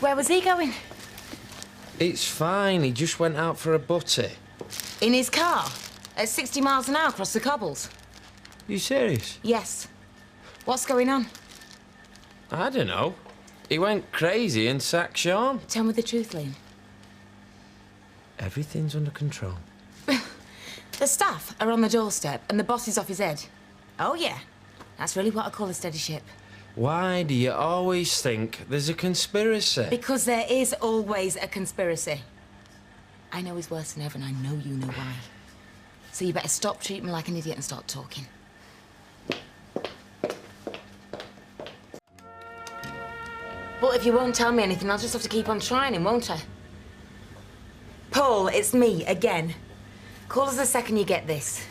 Where was he going? It's fine. He just went out for a butty. In his car? At 60 miles an hour across the cobbles? You serious? Yes. What's going on? I don't know. He went crazy and sacked Sean. Tell me the truth, Liam. Everything's under control. The staff are on the doorstep and the boss is off his head. Oh, yeah. That's really what I call a steady ship. Why do you always think there's a conspiracy? Because there is always a conspiracy. I know he's worse than ever and I know you know why. So you better stop treating me like an idiot and start talking. But if you won't tell me anything, I'll just have to keep on trying, won't I? Paul, it's me, again. Call us the second you get this.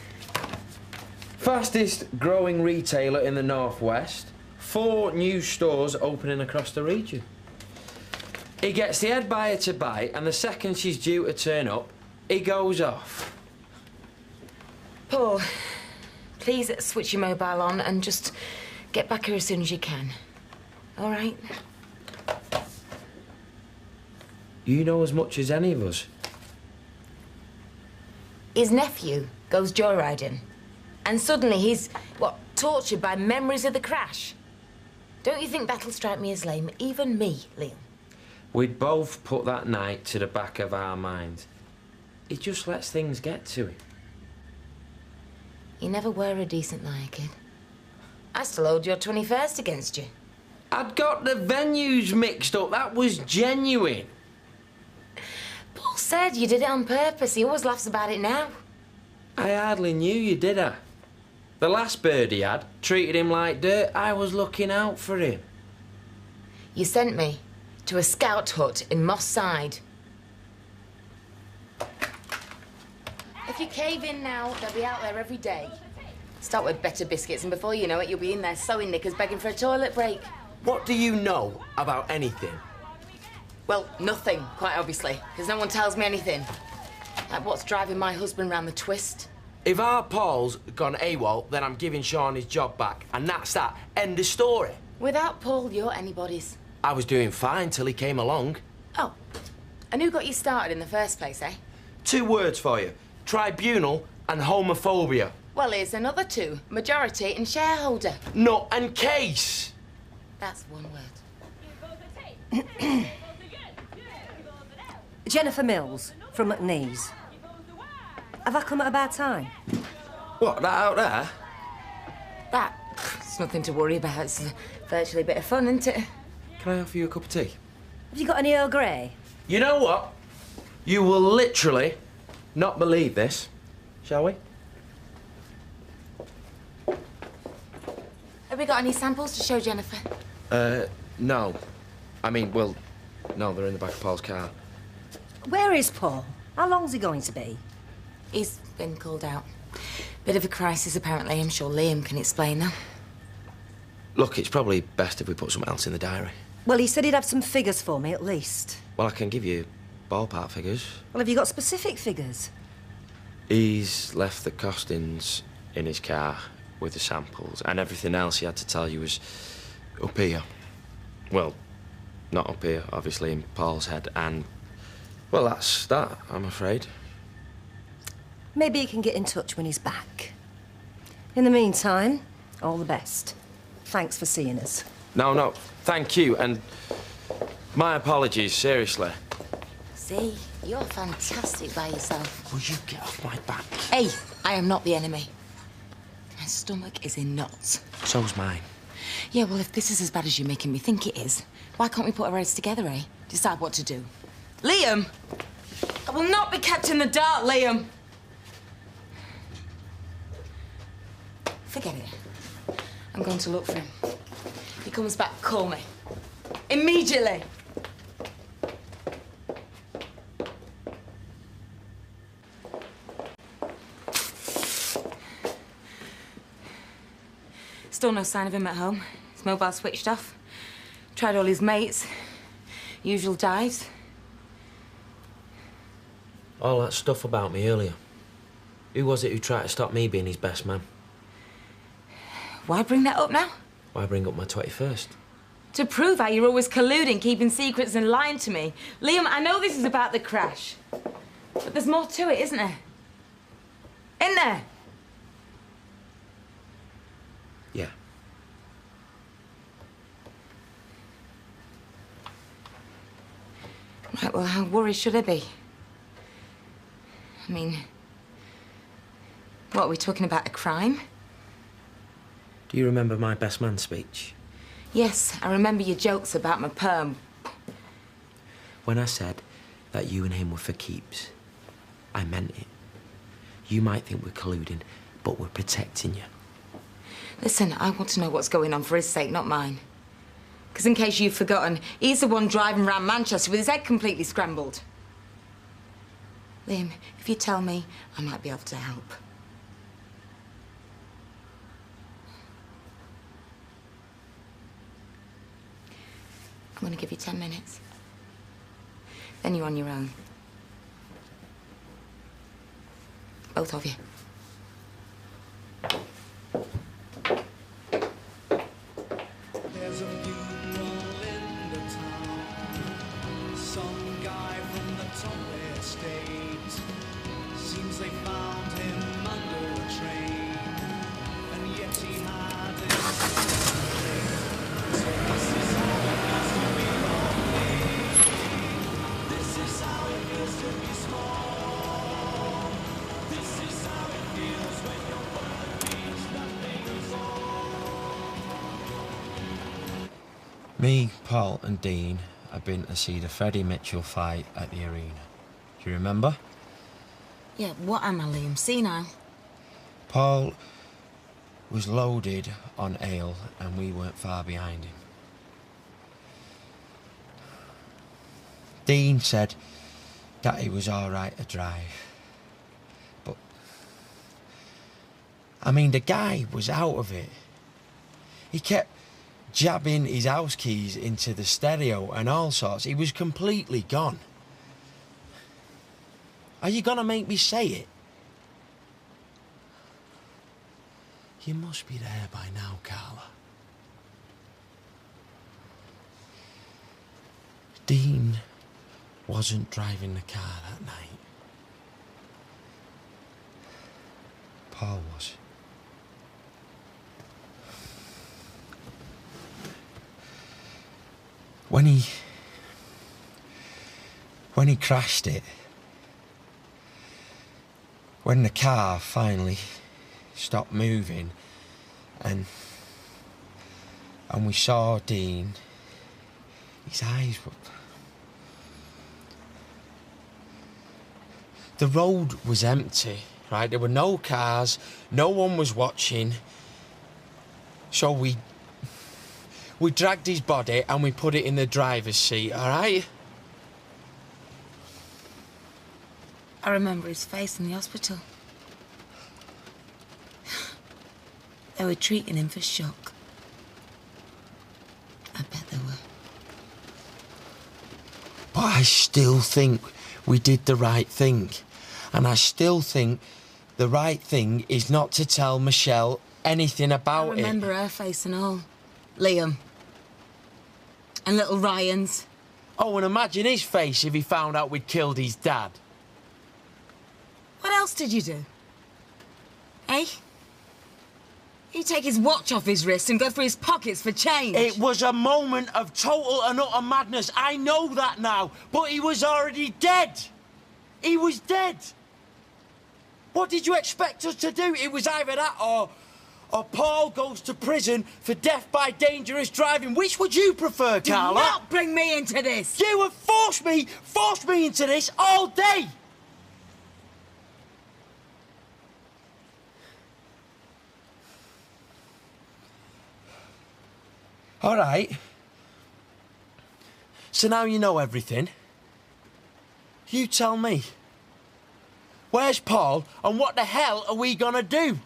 Fastest growing retailer in the Northwest. 4 new stores opening across the region. He gets the head buyer to buy, and the second she's due to turn up, he goes off. Paul, please switch your mobile on and just get back here as soon as you can. All right? You know as much as any of us. His nephew goes joyriding, and suddenly he's, what, tortured by memories of the crash. Don't you think that'll strike me as lame? Even me, Liam. We'd both put that night to the back of our minds. He just lets things get to him. You never were a decent liar, kid. I still hold your 21st against you. I'd got the venues mixed up. That was genuine. Paul said you did it on purpose. He always laughs about it now. I hardly knew you, did I? The last bird he had treated him like dirt. I was looking out for him. You sent me to a scout hut in Moss Side. If you cave in now, they'll be out there every day. Start with better biscuits, and before you know it, you'll be in there sewing knickers begging for a toilet break. What do you know about anything? Well, nothing, quite obviously, because no one tells me anything. Like what's driving my husband round the twist. If our Paul's gone AWOL, then I'm giving Sean his job back, and that's that. End of story. Without Paul, you're anybody's. I was doing fine till he came along. Oh, and who got you started in the first place, eh? 2 words for you. Tribunal and homophobia. Well, here's another 2. Majority and shareholder. Nut and case. That's 1 word. Jennifer Mills from McNee's. Have I come at a bad time? What, that out there? It's nothing to worry about. It's virtually a bit of fun, isn't it? Can I offer you a cup of tea? Have you got any Earl Grey? You know what? You will literally not believe this. Shall we? Have we got any samples to show Jennifer? No. I mean, well, no, they're in the back of Paul's car. Where is Paul? How long's he going to be? He's been called out. Bit of a crisis, apparently. I'm sure Liam can explain that. Look, it's probably best if we put something else in the diary. Well, he said he'd have some figures for me, at least. Well, I can give you ballpark figures. Well, have you got specific figures? He's left the costings in his car with the samples, and everything else he had to tell you was up here. Well, not up here, obviously, in Paul's head, and, well, that's that, I'm afraid. Maybe he can get in touch when he's back. In the meantime, all the best. Thanks for seeing us. No, thank you, and my apologies, seriously. See, you're fantastic by yourself. Will you get off my back? Hey, I am not the enemy. My stomach is in knots. So's mine. Yeah, well, if this is as bad as you're making me think it is, why can't we put our heads together, eh? Decide what to do. Liam! I will not be kept in the dark, Liam! Forget it. I'm going to look for him. If he comes back, call me. Immediately! Still no sign of him at home. His mobile switched off. Tried all his mates. Usual dives. All that stuff about me earlier. Who was it who tried to stop me being his best man? Why bring that up now? Why bring up my 21st? To prove how you're always colluding, keeping secrets and lying to me. Liam, I know this is about the crash, but there's more to it, isn't there? Isn't there? Yeah. Right, well, how worried should I be? I mean, what, are we talking about a crime? Do you remember my best man speech? Yes, I remember your jokes about my perm. When I said that you and him were for keeps, I meant it. You might think we're colluding, but we're protecting you. Listen, I want to know what's going on for his sake, not mine. Because in case you've forgotten, he's the one driving around Manchester with his head completely scrambled. Liam, if you tell me, I might be able to help. I'm going to give you 10 minutes. Then you're on your own. Both of you. There's a funeral in the town. Some guy from the top estate. Seems they found him under a train. And yet he had his Me, Paul and Dean have been to see the Freddie Mitchell fight at the arena. Do you remember? Yeah, what am I, Liam? Senile? Paul was loaded on ale and we weren't far behind him. Dean said that he was all right to drive. But, I mean, the guy was out of it. He kept jabbing his house keys into the stereo and all sorts. He was completely gone. Are you gonna make me say it? You must be there by now, Carla. Dean wasn't driving the car that night. Paul was. When he crashed it, when the car finally stopped moving and we saw Dean, his eyes were... The road was empty, right? There were no cars, no one was watching. So we dragged his body and we put it in the driver's seat, all right? I remember his face in the hospital. They were treating him for shock. I bet they were. But I still think we did the right thing. And I still think the right thing is not to tell Michelle anything about it. I remember her face and all. Liam. And little Ryan's. Oh, and imagine his face if he found out we'd killed his dad. What else did you do? Eh? You take his watch off his wrist and go through his pockets for change. It was a moment of total and utter madness. I know that now. But he was already dead. He was dead. What did you expect us to do? It was either that or Paul goes to prison for death by dangerous driving. Which would you prefer, Carla? Do not bring me into this. You have forced me into this all day. All right. So now you know everything. You tell me. Where's Paul and what the hell are we gonna do?